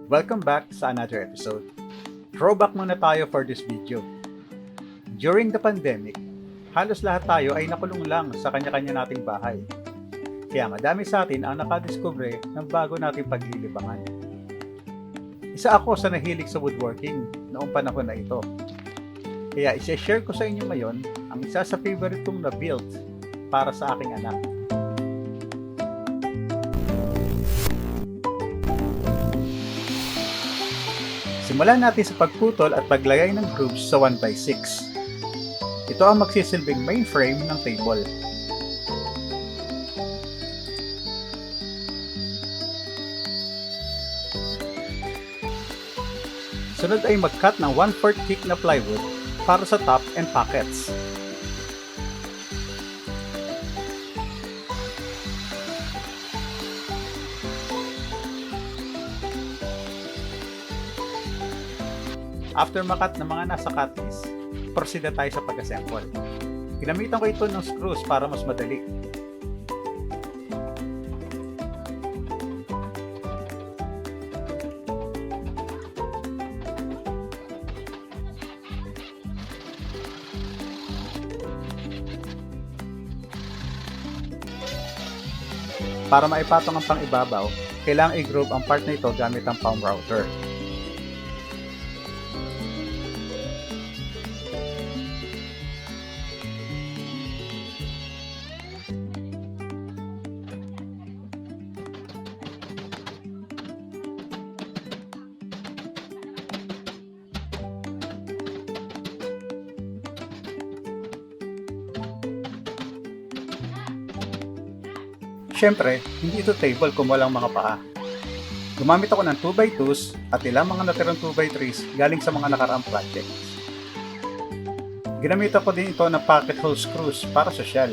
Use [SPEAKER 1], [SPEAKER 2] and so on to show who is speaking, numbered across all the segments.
[SPEAKER 1] Welcome back sa another episode. Throwback muna tayo for this video. During the pandemic, halos lahat tayo ay nakulong lang sa kanya-kanya nating bahay. Kaya madami sa atin ang nakadiskubre ng bago nating paglilibangan. Isa ako sa nahilig sa woodworking noong panahon na ito. Kaya i-share ko sa inyo ngayon ang isa sa favorite kong na-build para sa aking anak. Simulan natin sa pagputol at paglagay ng grooves sa 1x6. Ito ang magsisilbing main frame ng table. Sunod ay mag-cut ng 1/4 thick na plywood para sa top and pockets. After makat ng mga nasa cut list, proceed na tayo sa pag-assemble. Ginamitan ko ito ng screws para mas madali. Para maipatong ang pang-ibabaw, kailangang i-groove ang part na ito gamit ang palm router. Siyempre, hindi ito table kung walang mga paa. Gumamit ako ng 2x2s at ilang mga natirang 2x3s galing sa mga nakaraang projects. Ginamitan ko din ito ng pocket hole screws para sosyal.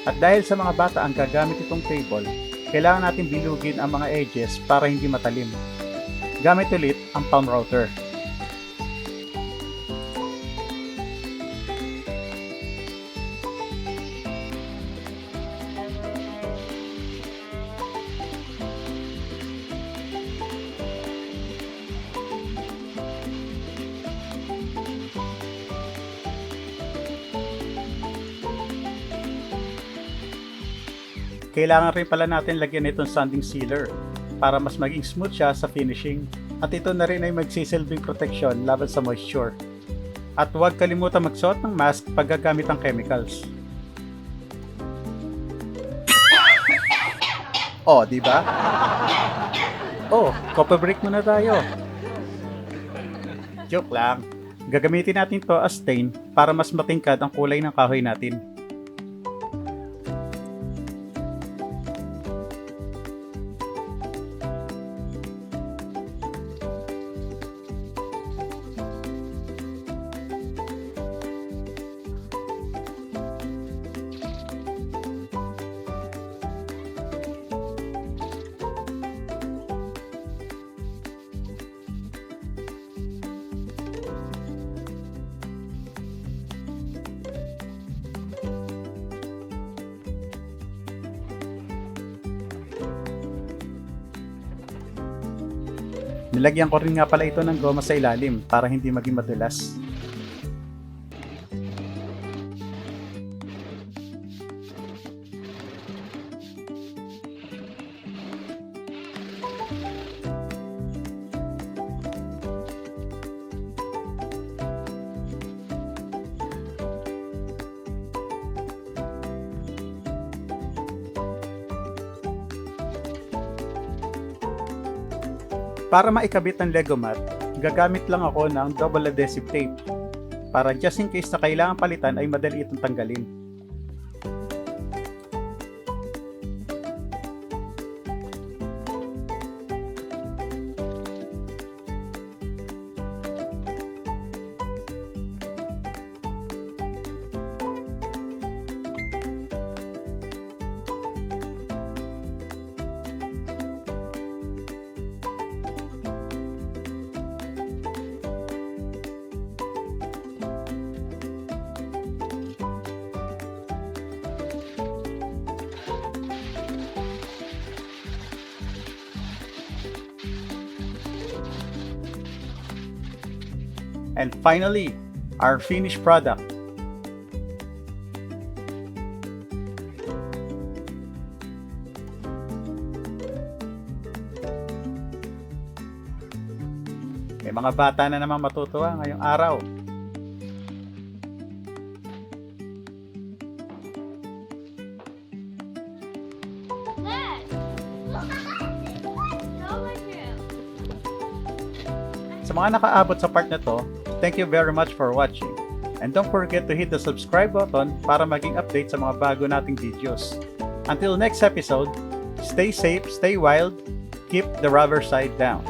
[SPEAKER 1] At dahil sa mga bata ang gagamit itong table, kailangan natin bilugin ang mga edges para hindi matalim. Gamit ulit ang palm router. Kailangan rin pala natin lagyan itong sanding sealer para mas maging smooth siya sa finishing, at ito na rin ay magsisilbing protection laban sa moisture. At huwag kalimutan magsuot ng mask pag gagamit ng chemicals. Oh, di ba? Oh, copper brick muna tayo. Joke lang. Gagamitin natin to as stain para mas matingkad ang kulay ng kahoy natin. Nilagyan ko rin nga pala ito ng goma sa ilalim para hindi maging madulas. Para maikabit ang Lego mat, gagamit lang ako ng double adhesive tape para just in case na kailangan palitan ay madali itong tanggalin. And finally, our finished product. May mga bata na naman matutuwa ngayong araw. Sa mga nakaabot sa part na to, thank you very much for watching. And don't forget to hit the subscribe button para maging update sa mga bago nating videos. Until next episode, stay safe, stay wild, keep the rubber side down.